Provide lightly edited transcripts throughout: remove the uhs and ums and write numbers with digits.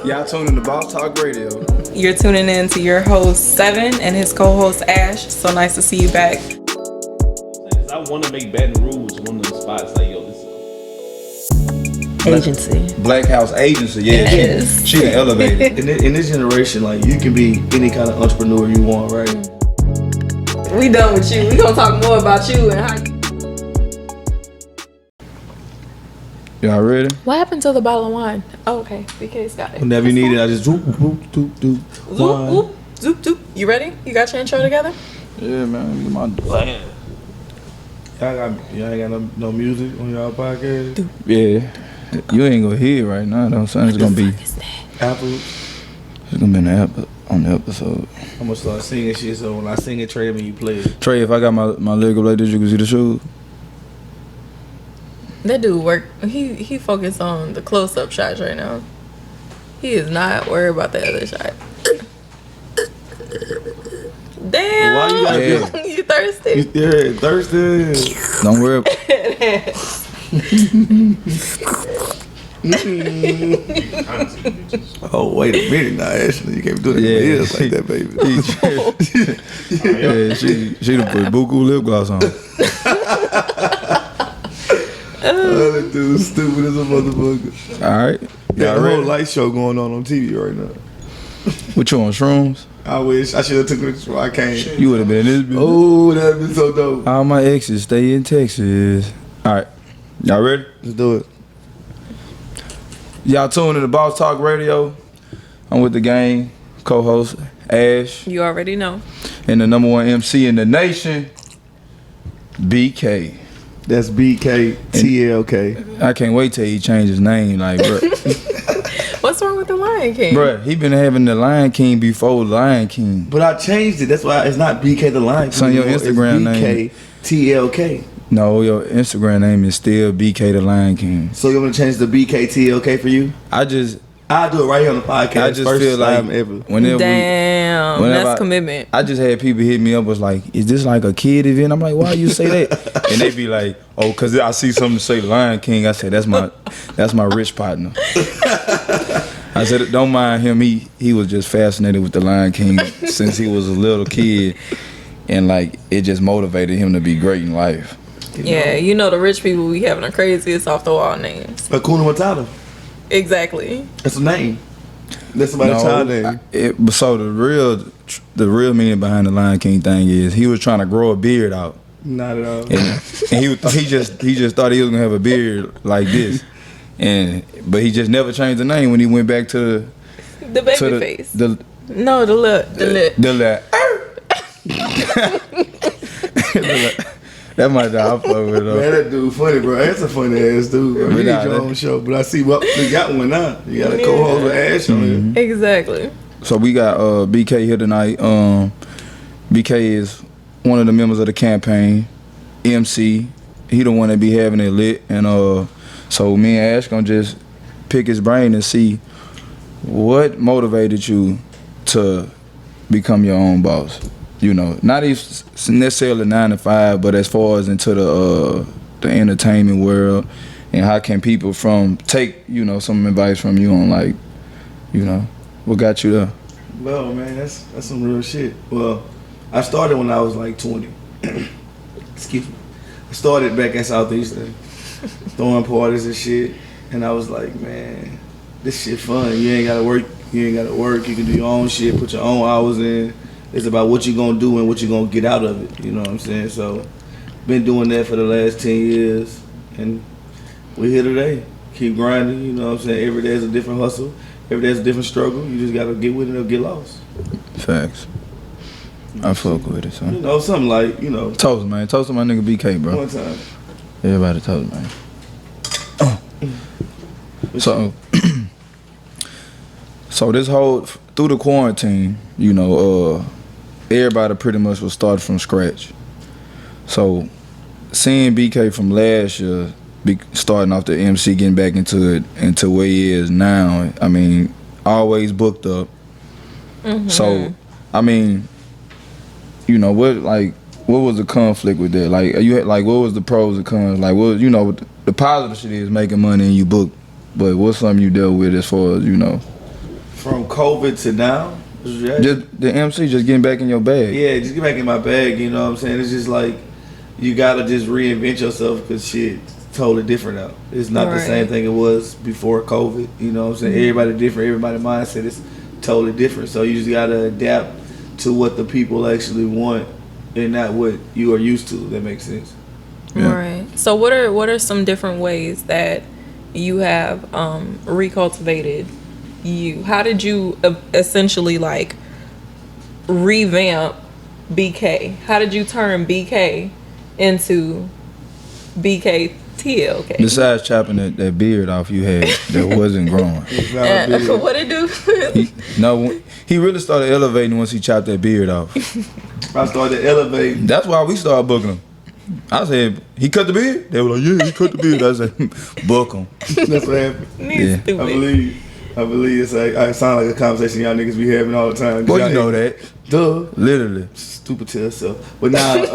Y'all tuning to Boss Talk Radio. You're tuning in to your host, Seven, and his co-host, Ash. So nice to see you back. I want to make Baton Rouge one of them spots like, yo, this Agency. Black House Agency, yeah. Yes. She done elevated. In this generation, like, you can be any kind of entrepreneur you want, right? We done with you. We gonna talk more about you and how you... Y'all ready? What happened to the bottle of wine? Oh, okay. BK's got it. Whenever you need it, I just zoop, zoop, zoop, zoop. Zoop, zoop, zoop, zoop. You ready? You got your intro together? Yeah, man. Get my Y'all ain't got no music on y'all podcast? Yeah. You ain't gonna hear it right now, though. So it's gonna be Apple? It's gonna be on the episode. I'm gonna start singing shit, so when I sing it, Trey, when you play it. Trey, if I got my leg up like this, you can see the shoes. That dude work. He focused on the close-up shots right now. He is not worried about the other shot. Damn. Why you gotta You thirsty? Yeah, thirsty. Don't worry. Oh, wait a minute now, Ashley. You can't do it in my ears like that, baby. Yeah, she done put buku lip gloss on. Oh, that dude's stupid as a motherfucker. Alright. Got a whole light show going on TV right now. What you on, shrooms? I wish I should have took it before I came. You would have been in this bitch. Oh, that'd been so dope. All my exes stay in Texas. Alright. Y'all ready? Let's do it. Y'all tuned to the Boss Talk Radio. I'm with the gang, co-host Ash, You already know. and the number one MC in the nation, BK. That's BKTLK. I can't wait till he change his name. Like, bro, What's wrong with the Lion King? bruh, he been having the Lion King before Lion King. But I changed it. That's why it's not BK the Lion. It's on your Instagram name. BKTLK. No, your Instagram name is still BK the Lion King. So you want to change the BKTLK for you? I'll do it right here on the podcast. I just First feel like time ever. whenever That's commitment. I just had people hit me up was like, is this like a kid event? I'm like, why you say that? And they be like, oh, cause I see something to say Lion King. I said, that's my rich partner. I said, don't mind him. He was just fascinated with the Lion King since he was a little kid, and like it just motivated him to be great in life. Yeah, you know the rich people we having the craziest off the wall names. Hakuna Matata. Exactly. That's a name. That's somebody's child name. So the real meaning behind the Lion King thing is he was trying to grow a beard out. Not at all. And he just thought he was gonna have a beard like this, but he just never changed the name when he went back to The baby face. The That might die off of it though. Man, that dude funny, bro. That's a funny ass dude, bro. You need your own show, but I see what we got one now. You got a co-host with Ash on here. Exactly. So we got BK here tonight. BK is one of the members of the campaign, MC. He the one that be having it lit, and so me and Ash gonna just pick his brain and see what motivated you to become your own boss. You know, not even necessarily 9 to 5, but as far as into the entertainment world, and how can people take some advice from you on, like, what got you there? Well, man, that's some real shit. Well, I started when I was like 20. Excuse me. I started back in Southeastern, throwing parties and shit, and I was like, man, this shit fun. You ain't gotta work. You can do your own shit, put your own hours in. It's about what you're gonna do and what you're gonna get out of it. You know what I'm saying? So, been doing that for the last 10 years, and we're here today. Keep grinding. You know what I'm saying? Every day is a different hustle. Every day is a different struggle. You just gotta get with it or get lost. Facts. I fuck with it, son. Something like, Toast, man. Toast to my nigga BK, bro. One time. Everybody toast, man. So this whole, through the quarantine, everybody pretty much was started from scratch. So seeing BK from last year, starting off the MC, getting back into where he is now, I mean, always booked up. Mm-hmm. So, I mean, what was the conflict with that? What was the pros and cons? Like, the positive shit is making money and you book, but what's something you dealt with as far as, From COVID to now, Just the MC just getting back in your bag. yeah, just get back in my bag. You know what I'm saying? It's just like you gotta just reinvent yourself because shit's totally different now. It's not the same thing it was before COVID. You know what I'm saying? Everybody different. Everybody's mindset is totally different. So you just gotta adapt to what the people actually want and not what you are used to. If that makes sense. Yeah. Right. So what are some different ways that you have recultivated you? How did you essentially like revamp BK? How did you turn BK into BK TLK? Besides chopping that beard off you had that wasn't growing. It's not a big- What it do? He really started elevating once he chopped that beard off. I started elevating. That's why we started booking him. I said, he cut the beard? They were like, yeah, he cut the beard. I said, book him. That's what happened. Niggas Yeah. stupid. I believe it's like I sound like a conversation y'all niggas be having all the time. Boy, Y'all you know that. Duh. Literally. Stupid to herself. But now,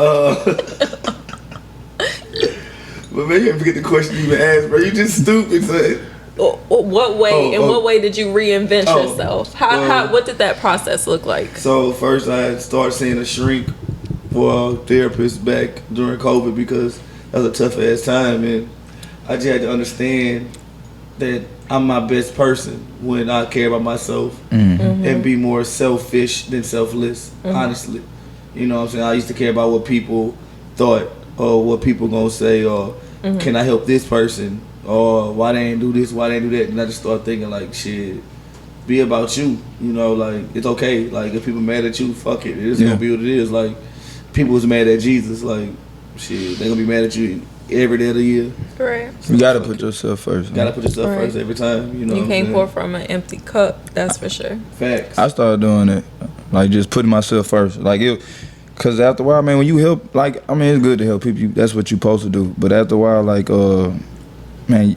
but man, you didn't forget the question you even asked, bro. You just stupid, son. What way? In what way did you reinvent Oh, yourself? How? What did that process look like? So first I had started seeing a shrink for a therapist back during COVID because that was a tough ass time, and I just had to understand that I'm my best person when I care about myself and be more selfish than selfless, honestly. You know what I'm saying? I used to care about what people thought or what people gonna say or can I help this person or why they ain't do this, why they ain't do that, and I just started thinking like, shit, be about you. You know, like it's okay. Like if people mad at you, fuck it. It's gonna be what it is. Like people was mad at Jesus, like shit, they gonna be mad at you every day of the year. Right. You gotta put yourself first. You gotta put yourself Right. first every time. You know, You what I'm can't saying? pour from an empty cup. That's for sure. Facts. I started doing it, like just putting myself first. Like it, cause after a while, man, when you help, like I mean, it's good to help people. That's what you supposed to do. But after a while, like man,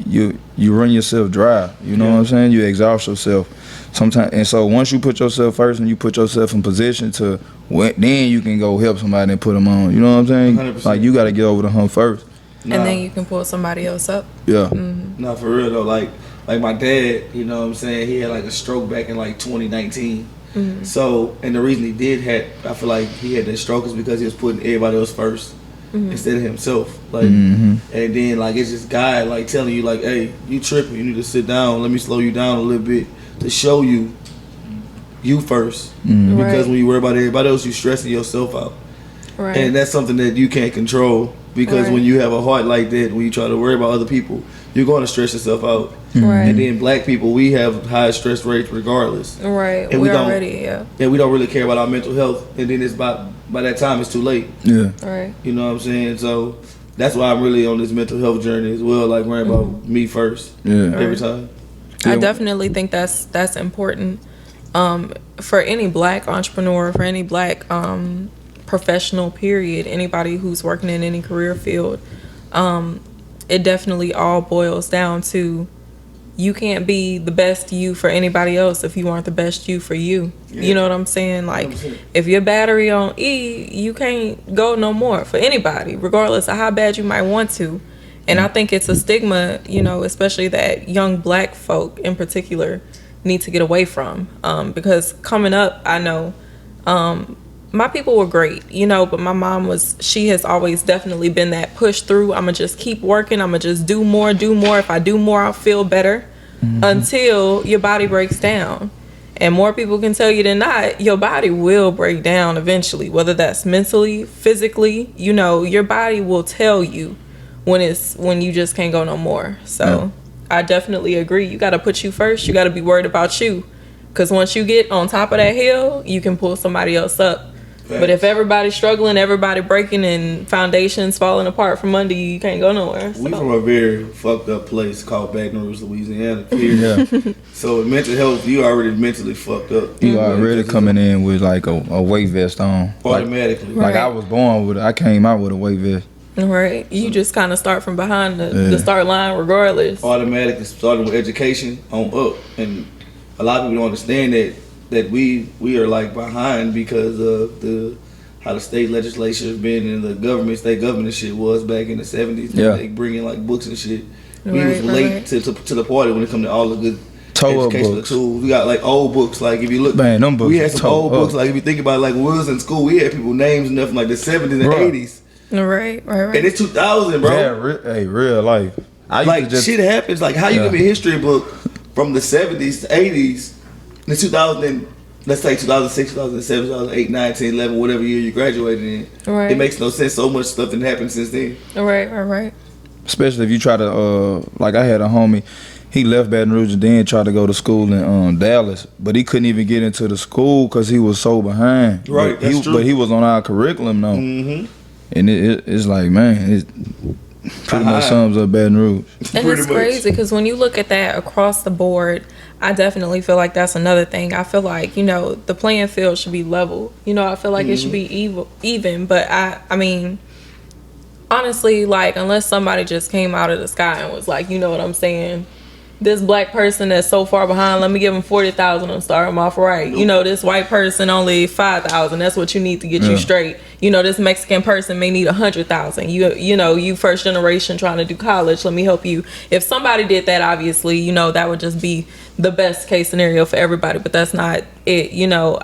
you run yourself dry. You know what I'm saying? You exhaust yourself sometimes. And so once you put yourself first and you put yourself in position to, then you can go help somebody and put them on. You know what I'm saying? 100%. Like you got to get over the hump first. And then you can pull somebody else up. Yeah. Nah, for real though, like my dad, you know what I'm saying, he had like a stroke back in like 2019. So, and the reason he did I feel like he had that stroke is because he was putting everybody else first instead of himself. Like, and then like it's this guy like telling you like, hey, you tripping, you need to sit down, let me slow you down a little bit to show you first. Because when you worry about everybody else, you stressing yourself out. Right. And that's something that you can't control because Right. when you have a heart like that, when you try to worry about other people, you're going to stress yourself out. Right. And then black people, we have high stress rates regardless. Right. And We're we don't- already, And we don't really care about our mental health. And then it's by that time, it's too late. Yeah. Right. You know what I'm saying? So that's why I'm really on this mental health journey as well, like worrying about me first Yeah. every time. I Yeah. definitely think that's important for any black entrepreneur, for any black professional, period, anybody who's working in any career field. It definitely all boils down to you can't be the best you for anybody else if you aren't the best you for you. You know what I'm saying? Like 100%. if your battery on E, you can't go no more for anybody, regardless of how bad you might want to. And I think it's a stigma, you know, especially that young black folk in particular need to get away from. Because coming up, I know my people were great, you know, but my mom she has always definitely been that push through. I'm going to just keep working. I'm going to just do more. If I do more, I'll feel better until your body breaks down. And more people can tell you than not, your body will break down eventually, whether that's mentally, physically, you know, your body will tell you when you just can't go no more. So I definitely agree. You got to put you first. You got to be worried about you. Because once you get on top of that hill, you can pull somebody else up. But if everybody's struggling, everybody breaking and foundations falling apart from under you, you can't go nowhere. We So. from a very fucked up place called Baton Rouge, Louisiana. Period. Yeah. So with mental health, you already mentally fucked up. You already coming in with like a weight vest on. Automatically. Like I Right. was born with it. I came out with a weight vest. Right. You just kind of start from behind the start line regardless. Automatically starting with education on up. And a lot of people don't understand that we are like behind because of how the state legislature has been and the state government shit was back in the 70s. Yeah. They bring in like books and shit. We Right, was late right. to the party when it come to all the good Toe up educational books. tools. We got like old books. Like if you look, Man, them books we had some toe old books. up. Like if you think about it, like when we was in school, we had people names and nothing like the 70s and Bruh. 80s. Right. And it's 2000, bro. Yeah, real life. I used Like to just shit happens. Like how you give me a history book from the 70s to 80s, the 2000 and let's say 2006, 2007, 2008, 9, 10, 11, whatever year you graduated in. Right. It makes no sense. So much stuff that happened since then. Right. especially if you try to like I had a homie, he left Baton Rouge and then tried to go to school in Dallas, but he couldn't even get into the school because he was so behind. Right, but that's he, true. But he was on our curriculum though, and it's like, man, it pretty much sums up Baton Rouge. And Pretty it's much. crazy because when you look at that across the board, I definitely feel like that's another thing. I feel like, the playing field should be level. I feel like it should be even. But I mean, honestly, like, unless somebody just came out of the sky and was like, you know what I'm saying? This black person that's so far behind, let me give him 40,000 and start him off right. This white person only 5,000. That's what you need to get you straight. This Mexican person may need 100,000. You first generation trying to do college. Let me help you. If somebody did that, obviously, that would just be the best case scenario for everybody. But that's not it.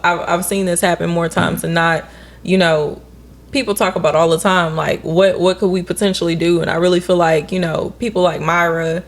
I've seen this happen more times than not. People talk about all the time, like what could we potentially do? And I really feel like people like Myra.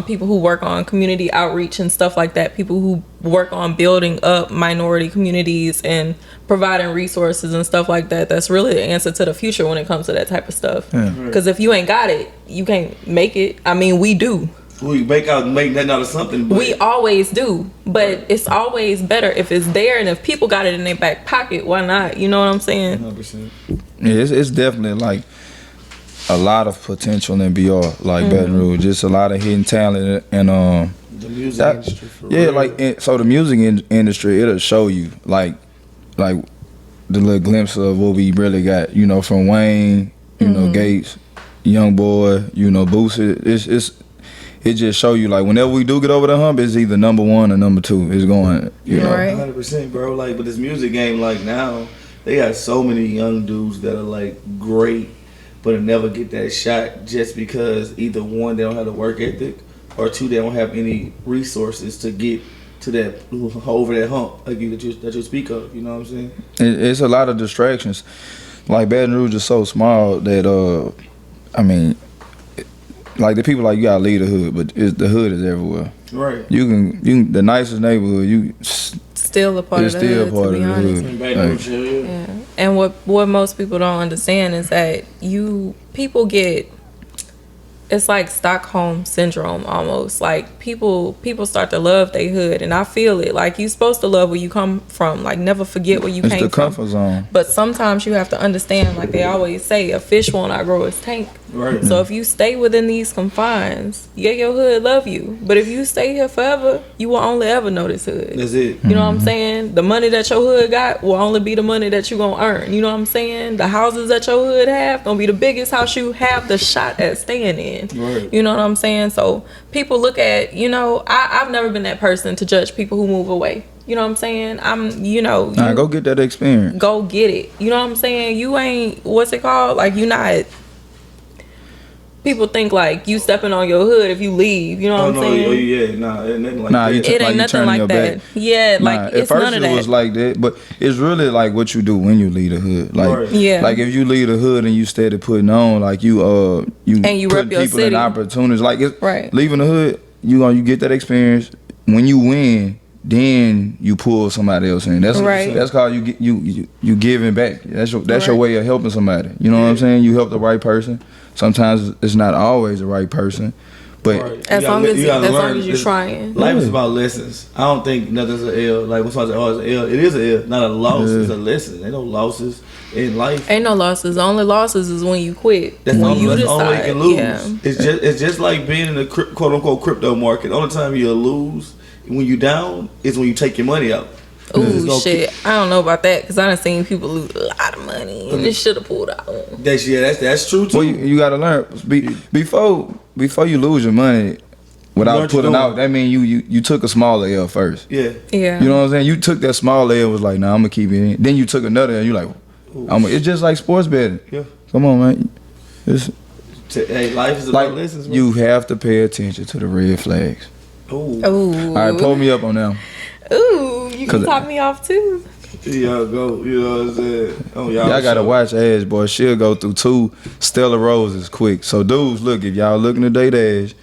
People who work on community outreach and stuff like that, people who work on building up minority communities and providing resources and stuff like that, that's really the answer to the future when it comes to that type of stuff. Because if you ain't got it, you can't make it. I mean, we do. We make that out of something. But We always do. But it's always better if it's there, and if people got it in their back pocket, why not? You know what I'm saying? 100%. Yeah, it's definitely like a lot of potential in BR, like Baton Rouge. Just a lot of hidden talent and The music industry. For yeah, real. like so the music industry, it'll show you like the little glimpse of what we really got. From Wayne, Gates, Young Boy, Boosie. It just show you like whenever we do get over the hump, it's either number one or number two. It's going, Right. 100%, bro. Like, but this music game, like now, they got so many young dudes that are like great, but they'll never get that shot just because either one, they don't have the work ethic, or two, they don't have any resources to get to that over that hump like that you speak of. You know what I'm saying? It's a lot of distractions. Like Baton Rouge is so small that I mean, like the people like you gotta leave the hood, but the hood is everywhere. Right. You can the nicest neighborhood. Still a part It's of the still hood, part to of be the honest. hood. Baton Like, Rouge, yeah. Yeah. And what most people don't understand is that people get, it's like Stockholm syndrome almost. Like people start to love their hood, and I feel it. Like you supposed to love where you come from. Like never forget where you it's came the from. comfort zone. But sometimes you have to understand, like they always say, a fish won't outgrow its tank. Right. So if you stay within these confines, your hood love you. But if you stay here forever, you will only ever know this hood. That's it. You know what I'm saying? The money that your hood got will only be the money that you gonna earn. You know what I'm saying? The houses that your hood have gonna be the biggest house you have the shot at staying in. Right. You know what I'm saying? So people look at, I've never been that person to judge people who move away. You know what I'm saying? Nah, go get that experience. Go get it. You know what I'm saying? You ain't, what's it called? Like, you not, people think like you stepping on your hood if you leave. You know what I'm saying? Oh yeah, nah, it ain't nothing like Nah, that. you It like ain't you nothing turning like your that. back. Yeah, like Nah, it's at first none of it that. was like that, but it's really like what you do when you leave the hood. Like, Right. Yeah. like if you leave the hood and you steady putting on, like you And you put rep your people in city. opportunities. Like it's Right. leaving the hood, you get that experience. When you win, then you pull somebody else in. That's Right. That's called you giving back. That's your Right. way of helping somebody. You know what I'm saying? You help the right person. Sometimes it's not always the right person, but Right. As You long gotta- as you gotta as long learn as you're this- trying. Life is about lessons. I don't think nothing's an L. Like when somebody says, "Oh, it's an L," it is an L, not a loss. Yeah. It's a lesson. Ain't no losses in life. Ain't no losses. The only losses is when you quit. That's the when only, you that's the only way you decide. can lose. Yeah. It's just like being in the quote unquote crypto market. The only time you'll lose when you down is when you take your money out. 'Cause it's Ooh, gonna shit. I don't know about that because I done seen people lose a lot of money and they should have pulled out. That's true too. well, you got to learn before you lose your money Learn without what putting you're out. That means you took a smaller L first. yeah. Yeah. You know what I'm saying? You took that small L, was like, nah, I'm gonna keep it in. Then you took another L, you like, it's just like sports betting. Yeah. Come on, man. It's Hey, life is about like lessons. Man. you have to pay attention to the red flags. Ooh. Ooh. All right, pull me up on them. Ooh, you can 'Cause- top me off too. Y'all go. You know what I'm saying? Oh, Y'all gotta watch Ash, boy. She'll go through 2 Stella Roses quick. So dudes, look, if y'all looking to date Ash,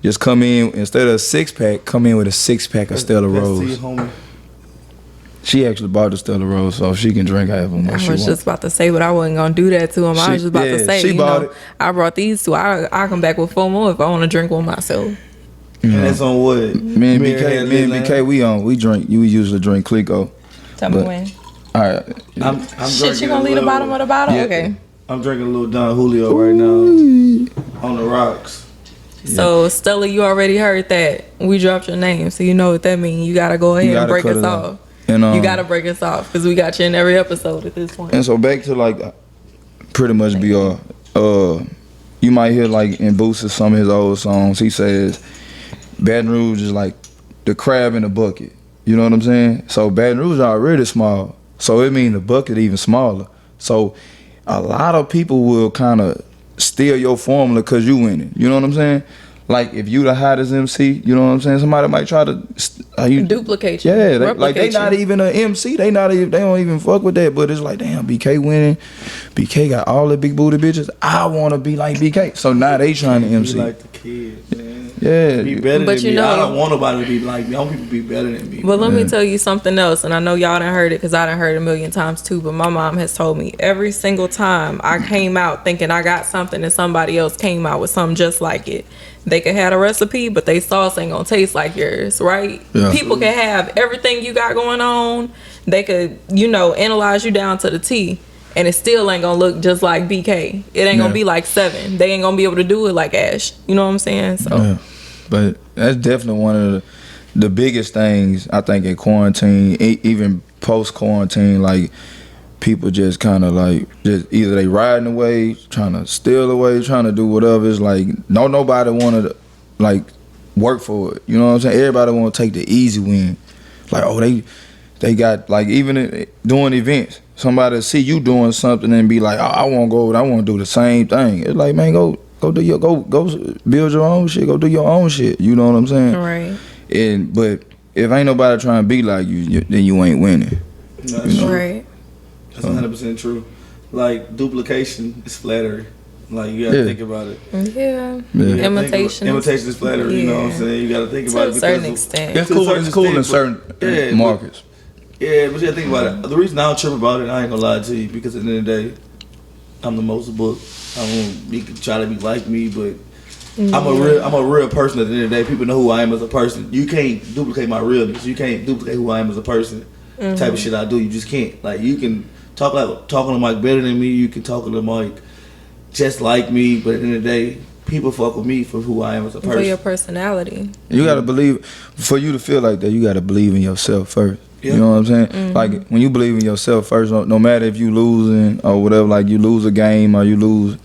just come in instead of a 6-pack, come in with a 6-pack of Stella Rose. Homie. She actually bought the Stella Rose, so she can drink half of them. I was just about to say, but I wasn't gonna do that to him. I was just about to say, she bought it. I brought these two. I'll come back with 4 more if I want to drink one myself. And that's on what? Me and BK, we drink. You usually drink Clico. Tell me when. All right. I'm Shit, drinking you gonna leave the bottom of the bottle? Yeah. Okay. I'm drinking a little Don Julio right now on the rocks. So Stella, you already heard that we dropped your name, so you know what that means. You gotta go ahead and break us off. And, you gotta break us off because we got you in every episode at this point. And so back to like pretty much BR. You might hear like in Boosie some of his old songs. He says Baton Rouge is like the crab in the bucket. You know what I'm saying? So Baton Rouge already small, so it means the bucket even smaller. So a lot of people will kind of steal your formula because you winning. You know what I'm saying? Like if you the hottest MC, you know what I'm saying? Somebody might try to duplicate you. Yeah, like they replicate not you. even an MC. They don't even fuck with that. But it's like, damn, BK winning. BK got all the big booty bitches. I want to be like BK. So now they trying to MC. Be like the kid, man. Yeah, Be better But than you me. know- I don't want nobody to be like me. I want people to be better than me. But let me tell you something else, and I know y'all done heard it because I done heard it a million times too, but my mom has told me every single time I came out thinking I got something and somebody else came out with something just like it. They could have a recipe, but they sauce ain't gonna taste like yours, right? Yeah. People can have everything you got going on. They could, analyze you down to the T, and it still ain't gonna look just like BK. It ain't gonna be like 7. They ain't gonna be able to do it like Ash. You know what I'm saying? So. Yeah. But that's definitely one of the biggest things I think in quarantine, even post quarantine, like people just kind of like just either they riding away, trying to steal away, trying to do whatever. It's like nobody want to like work for it. You know what I'm saying? Everybody want to take the easy win. Like they got like even doing events, somebody see you doing something and be like, oh, I want to go over, I want to do the same thing. It's like, man, go build your own shit. Go do your own shit. You know what I'm saying? Right. But if ain't nobody trying to be like you, then you ain't winning. That's true. Right. That's 100% true. Like duplication is flattery. Like you gotta think about it. Yeah. You gotta Imitation. Imitation is flattery. You know what I'm saying? You gotta think about it To a certain because extent. It's cool. It's cool in certain markets. Yeah, but you gotta think about it. The reason I don't trip about it, I ain't gonna lie to you, because at the end of the day, I'm the most booked. I won't try to be like me, but I'm a real person at the end of the day. People know who I am as a person. You can't duplicate my realness. You can't duplicate who I am as a person. Type of shit I do, you just can't. Like you can talking to Mike better than me. You can talk to Mike just like me, but at the end of the day, people fuck with me for who I am as a person. For your personality. You gotta believe. For you to feel like that, you gotta believe in yourself first. Yeah. You know what I'm saying? Like when you believe in yourself first, no matter if you losing or whatever, like you lose a game or you lose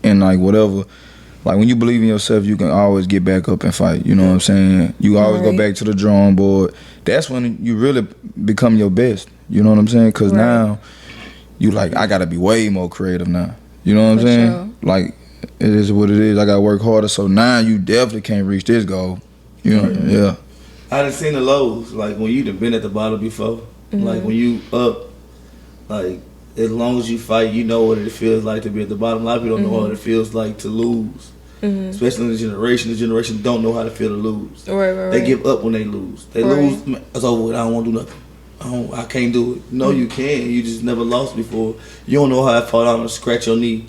in like whatever. Like when you believe in yourself, you can always get back up and fight. You know what I'm saying? You always go back to the drawing board. That's when you really become your best. You know what I'm saying? Because now you like, I gotta be way more creative now. You know what I'm saying? Sure. Like it is what it is. I gotta work harder. So now you definitely can't reach this goal. You know? Yeah. I done seen the lows, like when you done been at the bottom before. Like when you up, like as long as you fight, you know what it feels like to be at the bottom. A lot of people don't know what it feels like to lose. Especially in the generation don't know how to feel to lose. Right. They give up when they lose. They lose, man, it's over with. I don't want to do nothing. I can't do it. No, you can. You just never lost before. You don't know how I fall down and scratch your knee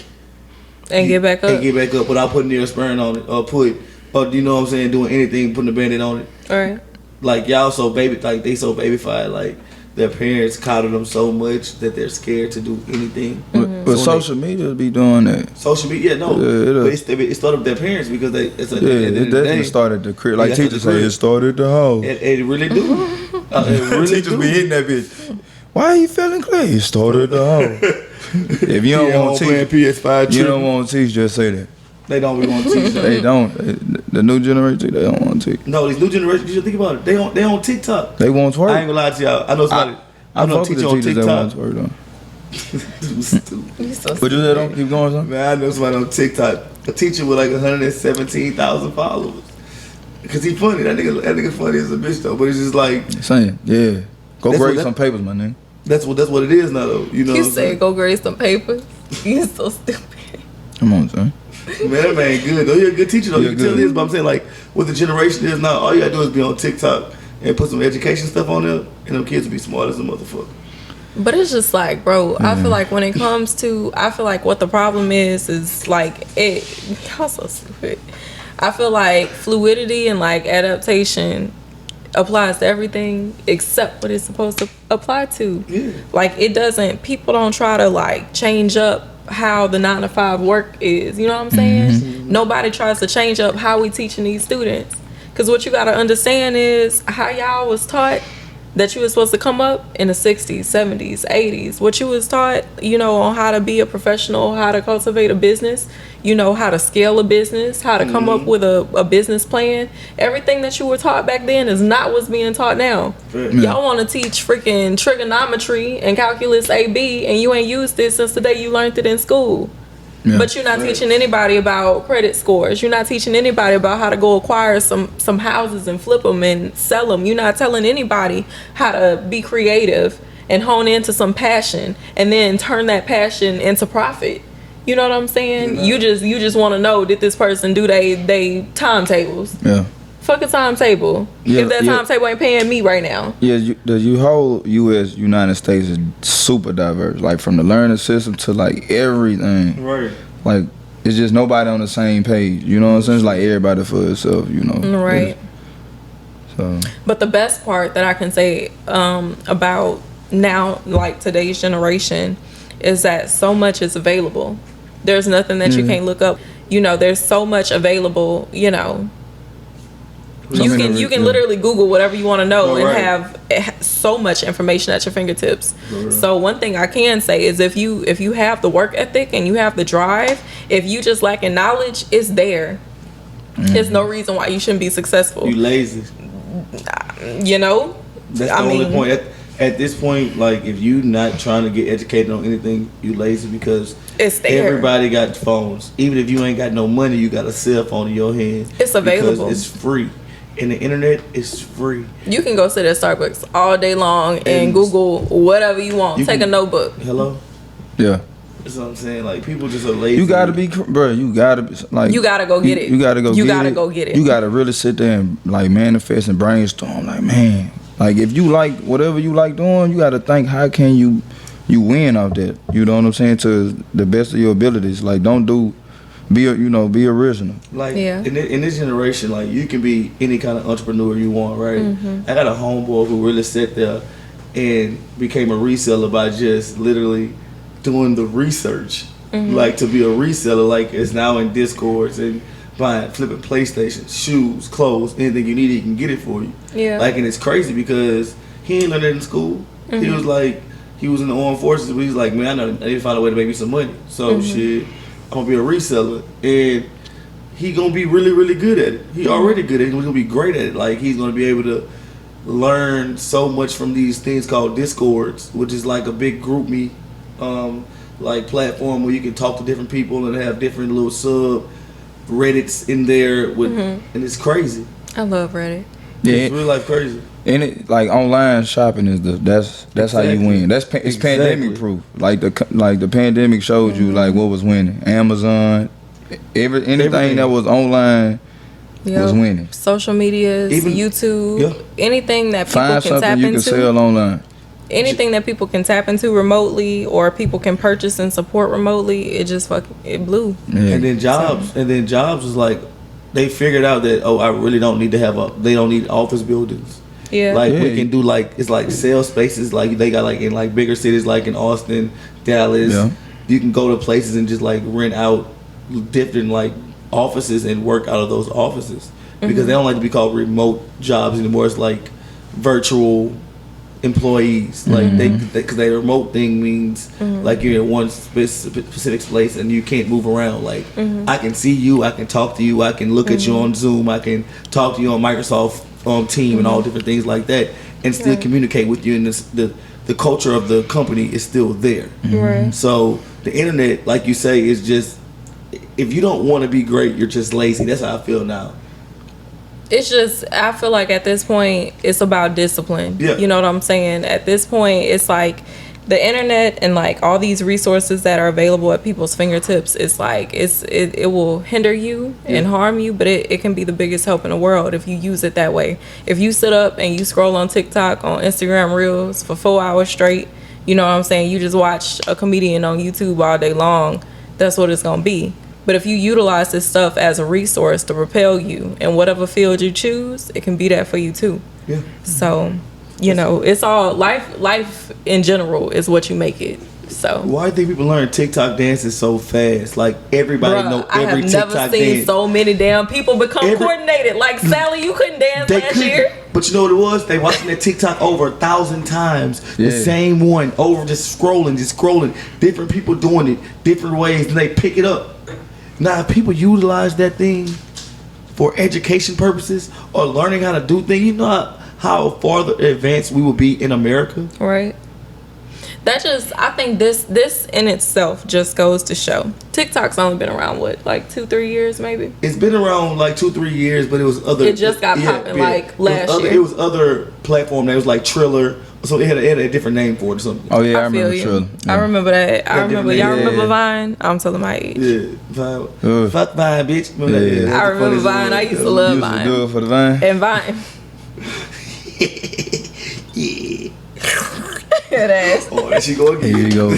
And get back up. and get back up without putting Neosporin on it or you know what I'm saying, doing anything, putting a Band-Aid on it. All right. Like y'all so they so babyfied. Like their parents coddle them so much that they're scared to do anything. But social media be doing that. Social media, no. Yeah, but it started with their parents because it definitely started the crib. Like that's teachers the say, crib. it started the house. It really do. It really Teachers do. be hitting that bitch. Why are you feeling clay? It started the house. If you don't want to teach, PS5 you don't want to teach, just say that. They don't be want to teach. They don't. The new generation, they don't want to teach. No, these new generation, you should think about it. They on TikTok. They want to I twerk. ain't gonna lie to y'all. I know somebody. I know a fuck with teacher the on teachers that want TikTok. to twerk though. Stupid. You so But you said don't keep going, son. Man, I know somebody on TikTok. A teacher with like 117,000 followers. Cause he funny. That nigga funny as a bitch though. But it's just like Saying, yeah. Go That's grade what some papers, my nigga. that's what it is now though. You know. You what I'm said go grade some papers. You so stupid. Come on, son. saying? Man, that man good though. He a good teacher though. He You a can tell good- this, but I'm saying like what the generation is now. All you gotta do is be on TikTok and put some education stuff on there, and them kids will be smart as a motherfucker. But it's just like, bro, I feel like when it comes to, I feel like what the problem is like, y'all so stupid. I feel like fluidity and like adaptation applies to everything except what it's supposed to apply to. Yeah. Like it doesn't, people don't try to like change up how the 9 to 5 work is. You know what I'm saying? Nobody tries to change up how we teaching these students. Because what you got to understand is how y'all was taught that you was supposed to come up in the 60s, 70s, 80s. What you was taught, you know, on how to be a professional, how to cultivate a business, you know, how to scale a business, how to come up with a business plan. Everything that you were taught back then is not what's being taught now. Right. Y'all want to teach freaking trigonometry and calculus AB, and you ain't used it since the day you learned it in school. Yeah. But you're not teaching anybody about credit scores. You're not teaching anybody about how to go acquire some houses and flip them and sell them. You're not telling anybody how to be creative and hone into some passion and then turn that passion into profit. You know what I'm saying? Yeah. You just want to know, did this person do they timetables? Yeah. Fuck a timetable. Yeah, if that yeah. timetable ain't paying me right now. Yeah, the whole U.S. United States is super diverse. Like from the learning system to like everything. Right. Like it's just nobody on the same page. You know what I'm saying? It's like everybody for itself. You know. Right. So But the best part that I can say about now, like today's generation, is that so much is available. There's nothing that you can't look up. You know, there's so much available. You know, you can literally Google whatever you want to know and have so much information at your fingertips. So one thing I can say is if you have the work ethic and you have the drive, if you just lacking knowledge, it's there. There's no reason why you shouldn't be successful. You lazy. You know, That's the only point. At this point, like if you not trying to get educated on anything, you lazy because it's there. everybody got phones. Even if you ain't got no money, you got a cell phone in your hand. It's available. Because it's free. And the internet is free. You can go sit at Starbucks all day long and Google whatever you want. Take a notebook. Hello? yeah, That's what I'm saying. Like people just are lazy. you gotta be, bro. You gotta be like. You gotta go get it. You gotta go. You get gotta it. go get it. You gotta really sit there and like manifest and brainstorm. Like man, like if you like whatever you like doing, you gotta think how can you win off that. You know what I'm saying? To the best of your abilities. Like don't do. Be original. Like Yeah. in this generation, like you can be any kind of entrepreneur you want, right? Mm-hmm. I got a homeboy who really sat there and became a reseller by just literally doing the research. Mm-hmm. Like to be a reseller, like it's now in Discords and flipping PlayStation, shoes, clothes, anything you need, he can get it for you. Yeah. Like and it's crazy because he ain't learned it in school. He was like he was in the armed forces, but he's like, man, I need to find a way to make me some money. So shit. I'm gonna be a reseller, and he gonna be really, really good at it. He already good at it. He's gonna be great at it. Like he's gonna be able to learn so much from these things called Discords, which is like a big group me, like platform where you can talk to different people and have different little sub Reddits in there with, and it's crazy. I love Reddit. Yeah, It's real life crazy. and it like online shopping is that's how you Exactly. win. It's Exactly. pandemic proof. Like the pandemic showed you like what was winning. Amazon, anything Everything. that was online was winning. Social media, Even- YouTube, anything that people Find can something tap you can into. sell online. Anything that people can tap into remotely or people can purchase and support remotely, it blew. Yeah. And then jobs was like, they figured out that I really don't need to they don't need office buildings. Yeah. Like we Yeah. can do like it's like sales spaces like they got like in like bigger cities like in Austin, Dallas. Yeah. You can go to places and just like rent out different like offices and work out of those offices because they don't like to be called remote jobs anymore. It's like virtual employees. Like because they remote thing means like you're in one specific place and you can't move around. Like I can see you, I can talk to you, I can look at you on Zoom, I can talk to you on Microsoft Team and all different things like that, and still communicate with you. And the culture of the company is still there. Right. So the internet, like you say, is just if you don't want to be great, you're just lazy. That's how I feel now. It's just, I feel like at this point, it's about discipline. Yeah. You know what I'm saying? At this point, it's like the internet and like all these resources that are available at people's fingertips. It's like it will hinder you and harm you, but it can be the biggest help in the world if you use it that way. If you sit up and you scroll on TikTok, on Instagram Reels for 4 hours straight, you know what I'm saying? You just watch a comedian on YouTube all day long. That's what it's gonna be. But if you utilize this stuff as a resource to propel you in whatever field you choose, it can be that for you too. Yeah. So, you know, it's all life in general is what you make it. So Why do you think people learn TikTok dances so fast? Like everybody know I every have TikTok never seen dance. so many damn people become Every- coordinated. Like Sally, you couldn't dance They last couldn't. year. But you know what it was? They watching that TikTok over 1,000 times. The Yeah. same one over, just scrolling. Different people doing it different ways, and they pick it up. Now, if people utilize that thing for education purposes or learning how to do things, you know how farther advanced we will be in America. Right. That just, I think this in itself just goes to show. TikTok's only been around what, like 2-3 years maybe. It's been around like 2-3 years, but it was other. It just got popping, like, last year. It was other platform that was like Triller, so it had a different name for it or something. Oh yeah, I feel remember you. Triller. I remember that. I Yeah, remember. different Y'all name. remember Yeah. Vine? I'm telling my age. Yeah, Vine. Ugh. Fuck Vine, bitch. Remember that? Yeah. That's I the remember funniest Vine. one. I used to love Used to Vine. do it for the Vine. And Vine. Yeah. That ass. Oh, there she go Here again. you go.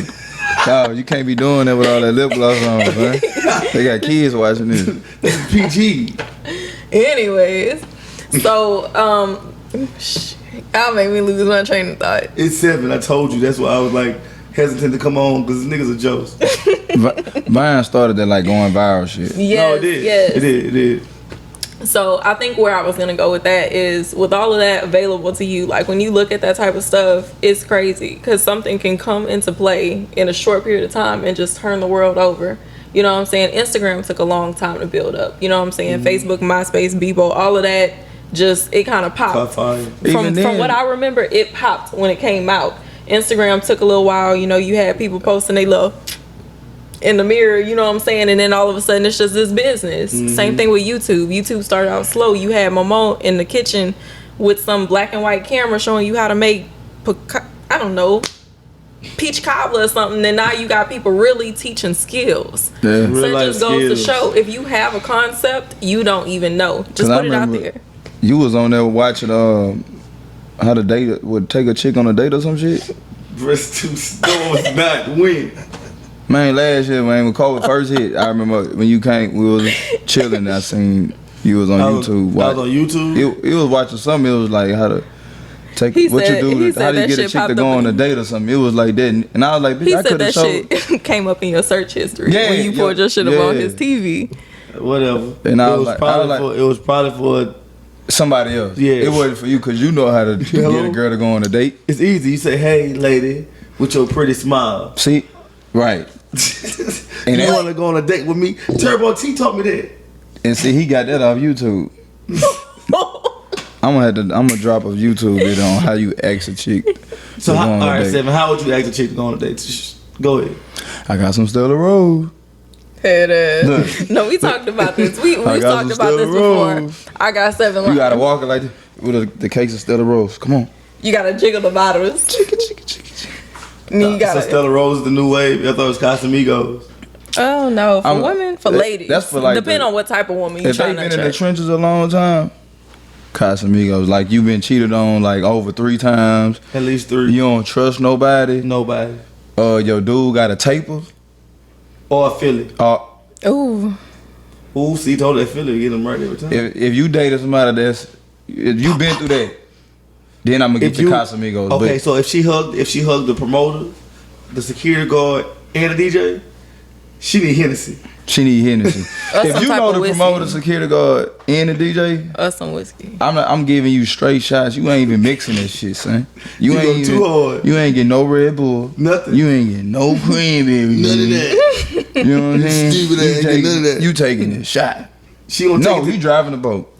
Yo, you can't be doing that with all that lip gloss on, man. They got kids watching this. That's PG. Anyways, so y'all make me lose my train of thought. It's 7. I told you. That's why I was like hesitant to come on because niggas are jokes. Vine started that like going viral shit. Yes, No, it did. yes. It did. So I think where I was gonna go with that is with all of that available to you, like when you look at that type of stuff, it's crazy because something can come into play in a short period of time and just turn the world over. You know what I'm saying? Instagram took a long time to build up. You know what I'm saying? Facebook, MySpace, Bebo, all of that, just it kind of popped. Caught fire. From Even then- what I remember, it popped when it came out. Instagram took a little while. You know, you had people posting they love in the mirror, you know what I'm saying? And then all of a sudden it's just this business. Same thing with YouTube. YouTube started out slow. You had Momo in the kitchen with some black and white camera showing you how to make, I don't know, peach cobbler or something. And now you got people really teaching skills. Yeah. So Real it life just goes to skills. show if you have a concept, you don't even know. Just 'Cause I put it out remember- there. You was on there watching how to date would take a chick on a date or some shit. Verse 2 stores not win. Man, last year when COVID first hit, I remember when you came, we was chilling. I seen you was on YouTube. I was on YouTube. It was watching something. It was like how to take He what said- you he do. said How do you that get a shit chick to popped go up on a in- date or something? It was like that, and I was like, bitch, He I said could have that showed. shit came up in your search history Yeah, when you yeah, pulled your shit up on yeah. his TV. Whatever. And I it was was like- probably I was like- for. It was probably for. Somebody else. Yeah. It wasn't for you because you know how to get Hello? a girl to go on a date. It's easy. You say, "Hey, lady, with your pretty smile." See, right. And you that- want to go on a date with me? Turbo T taught me that. And see, he got that off YouTube. I'm gonna drop a YouTube video on how you ask a chick. So, to go how, on all a right, date. 7. How would you ask a chick to go on a date? Shh, go ahead. I got some Stella Rose. Head ass. Look. No, we talked about this. We I got talked some about this Stella before. Rose. I got 7 You lines. gotta walk it like this with the case of Stella Rose. Come on. You gotta jiggle the bottles. And then you So gotta. Stella Rose is the new wave. I thought it was Casamigos. Oh no, for I'm- women, for that- ladies. that's for, like, Depending the- on what type of woman you If they trying been to in the attract. trenches a long time, Casamigos, like you been cheated on like over 3 times. At least 3. You don't trust nobody. Nobody. Your dude got a taper. Or a Philly. Ooh, Ooh, see, told that Philly to get them right every time. If you dated somebody if you been through that, then I'm gonna get the Casamigos. Okay, But so if she hugged the promoter, the security guard, and the DJ, she need Hennessy. she need Hennessy. Or If some you type know of the whiskey. promoter, security guard, and the DJ, or some whiskey. I'm giving you straight shots. You ain't even mixing that shit, son. You You ain't go even, too hard. You ain't getting no Red Bull. Nothing. You ain't getting no cranberry. None of that. You know what I'm saying? Stupid ass, You none of that. You taking this shot. She gonna No, take you it. driving the boat.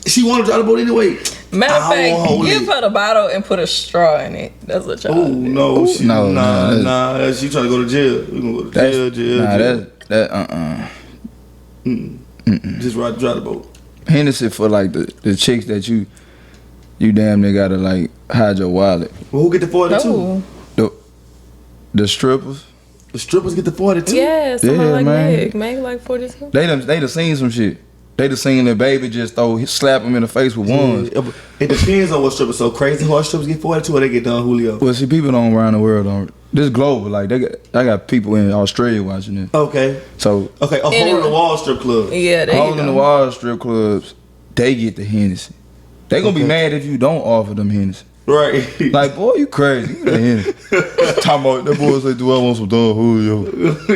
She want to drive the boat anyway. Matter of I won't fact, hold give it. her the bottle and put a straw in it. That's what y'all Oh do. no, she, No, nah, no, nah. She trying to go to jail. We gonna go to jail, jail. Nah, jail. that Just drive the boat. Hennessy for like the chicks that you damn near gotta like hide your wallet. Well, who get the 42? Oh. The strippers. The strippers get the 42? Yeah, somebody Yeah, like man. Meg like 42. They done seen some shit. They done seen their baby just slap him in the face with ones. Yeah, it depends on what strippers. So crazy horse strippers get 42 or they get Don Julio? Well, see, people don't around the world don't. This global, like I got people in Australia watching it. Okay. So Okay, a hole in the wall strip club. Yeah, there hole you in the go. wall strip clubs, they get the Hennessy. They gonna be mad if you don't offer them Hennessy. Right. Like, boy, you crazy. You the Hennessy. Talking about that boy say, do I want some Don Julio?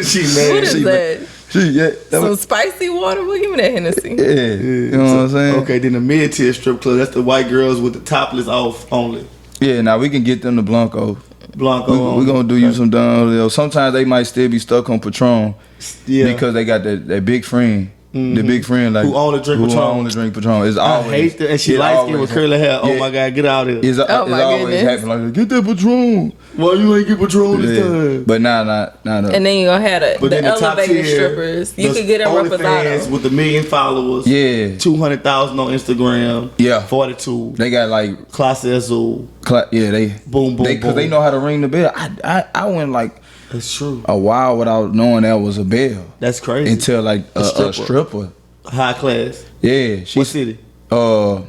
She What mad. is she- that? Yeah, Some spicy water? Well, give me that Hennessy. yeah. You know what I'm saying? Okay, then the mid-tier strip club, that's the white girls with the topless off only. Yeah, now we can get them to Blanco. Blanco. We gonna do you some Don Julio. Sometimes they might still be stuck on Patron because they got that big friend. The big friend like Who only drink Patron. only drink Patron. It's I always hate that. And she it light skin always with curly hair. Oh yeah. my God, get out of here. It's Oh it's my always goodness. happening like get that Patron. Why you ain't get Patron this time? But nah. And then you gonna have But the then the top elevated tier, strippers. You the could get them OnlyFans reposado. with 1 million followers. Yeah. 200,000 on Instagram. Yeah. 42. They got like Class Azul. they Boom, boom, because boom. they know how to ring the bell. I went like That's true. a while without knowing that was a bell That's crazy. until like a stripper. High class. Yeah, What she city?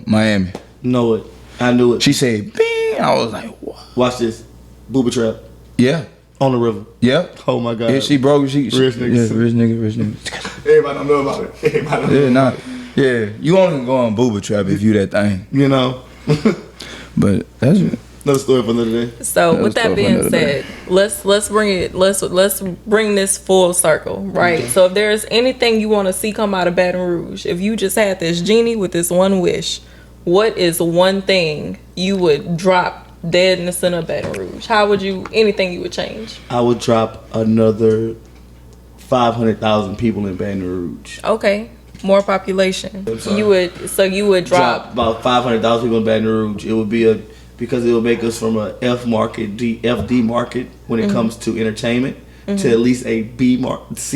Miami. Know it. I knew it. She said, "Bing." I was like, "What?" Watch this. Booba trap. Yeah, On the river. yep. Oh my God. Yeah, she broke. She Rich niggas. Yeah, rich nigga. Everybody don't know about it. Everybody don't Yeah, know nah. about it. Yeah, you only can go on booba trap if you that thing. You know. But that's Another story for another day. So That with was that tough being another day. said, let's bring this full circle, right? So if there's anything you want to see come out of Baton Rouge, if you just had this genie with this one wish, what is one thing you would drop dead in the center of Baton Rouge? How would you? Anything you would change? I would drop another 500,000 people in Baton Rouge. Okay, more population. I'm sorry. You would drop. about 500,000 people in Baton Rouge. It would be because it will make us from a F market, FD market when it comes to entertainment to at least a B minus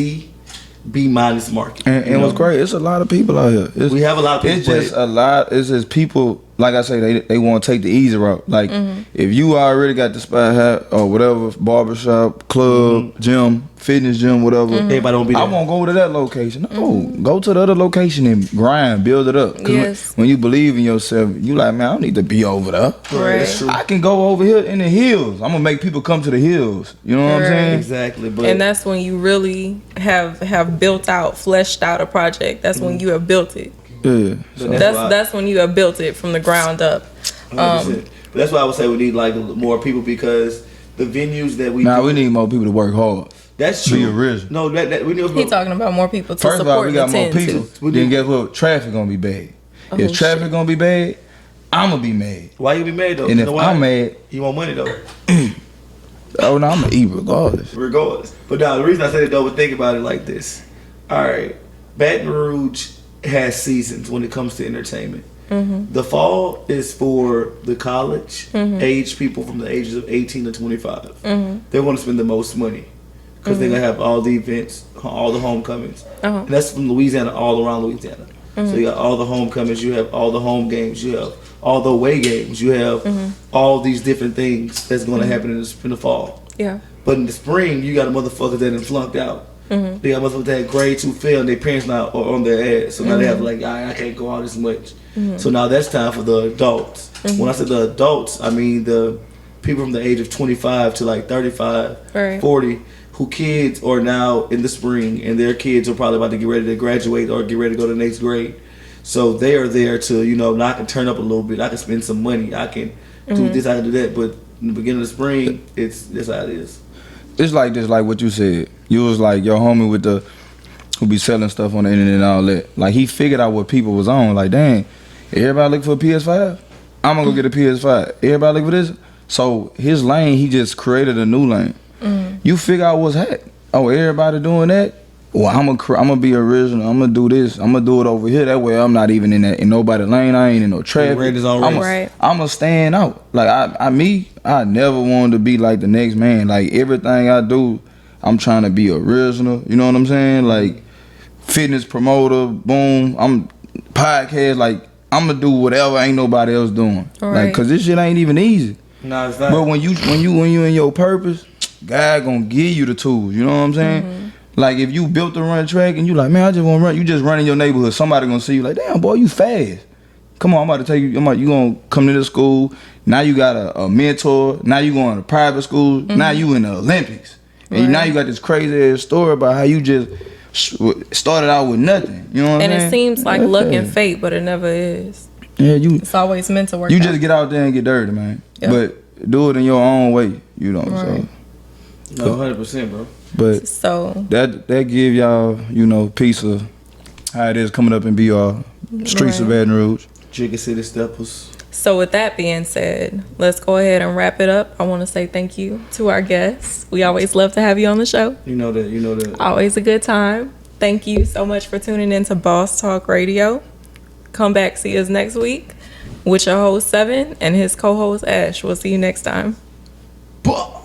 market. and You what's know? great. It's a lot of people out here. We have a lot of people. It's just a lot. It's just people. Like I say, they want to take the easy route. Like if you already got the spot hat or whatever, barbershop, club, gym, fitness gym, whatever. Everybody don't be there. I won't go to that location. No, go to the other location and grind, build it up. 'Cause Yes. when you believe in yourself, you like, man, I don't need to be over there. Right. That's true. I can go over here in the hills. I'm gonna make people come to the hills. You know what I'm Right. saying? Exactly. But And that's when you really have built out, fleshed out a project. That's when you have built it. Yeah. So, That's when you have built it from the ground up. 100%. But that's why I would say we need like more people because the venues that we now do, we need more people to work hard. that's be true. original. No, that we need He talking about more people to First of all, support we and got more attend people. to. Then guess what? Traffic gonna be bad. Oh, If traffic shit. gonna be bad, I'ma be mad. Why you be mad though? And You if know why? I'm mad, You want money though, oh no, I'ma eat regardless. regardless. But now the reason I said it though, but think about it like this. All right, Baton Rouge has seasons when it comes to entertainment. The fall is for the college age people from the ages of 18 to 25. They want to spend the most money because they're gonna have all the events, all the homecomings, and that's from Louisiana all around Louisiana. So you got all the homecomings, you have all the home games, you have all the away games, you have all these different things that's going to happen in the fall. Yeah. But in the spring, you got motherfuckers that done flunked out. They got motherfuckers that had grade 2 fail and their parents now are on their ass. So now they have like, I can't go out as much. So now that's time for the adults. When I said the adults, I mean the people from the age of 25 to like 35, Right. 40, who kids are now in the spring and their kids are probably about to get ready to graduate or get ready to go to the next grade. So they are there to, now I can turn up a little bit. I can spend some money. I can do this, I can do that. But in the beginning of the spring, that's how it is. It's like this, like what you said. You was like your homie with who be selling stuff on the internet and all that. Like he figured out what people was on. Like, dang, everybody look for a PS5? I'm gonna go get a PS5. Everybody look for this? So his lane, he just created a new lane. You figure out what's hot. Oh, everybody doing that? Well, I'm gonna be original. I'm gonna do this. I'm gonna do it over here. That way, I'm not even in nobody's lane. I ain't in no traffic. Red is on I'm race. Right. gonna stand out. Like I never wanted to be like the next man. Like everything I do, I'm trying to be original. You know what I'm saying? Like fitness promoter. Boom. podcast, like I'm gonna do whatever ain't nobody else doing. Right. Like, cause this shit ain't even easy. Nah, it's not. But when you in your purpose, God gonna give you the tools. You know what I'm saying? Like if you built to run a track and you like, man, I just want to run. You just run in your neighborhood. Somebody gonna see you like, damn boy, you fast. Come on, I'm about to take you. You gonna come to this school. Now you got a mentor. Now you going to private school. Now you in the Olympics. And now you got this crazy ass story about how you just started out with nothing. You know what I'm saying? And it seems like luck and fate, but it never is. Yeah, It's always meant to work. you out. just get out there and get dirty, man. Yeah. But do it in your own way. You know. Right. So, No, 100%, bro. but So that give y'all, you know, piece of how it is coming up and be all streets of Right. Baton Rouge. Trigger City Steppers. So with that being said, let's go ahead and wrap it up. I want to say thank you to our guests. We always love to have you on the show. You know that. Always a good time. Thank you so much for tuning in to Boss Talk Radio. Come back, see us next week with your host Seven and his co-host Ash. We'll see you next time. Bah!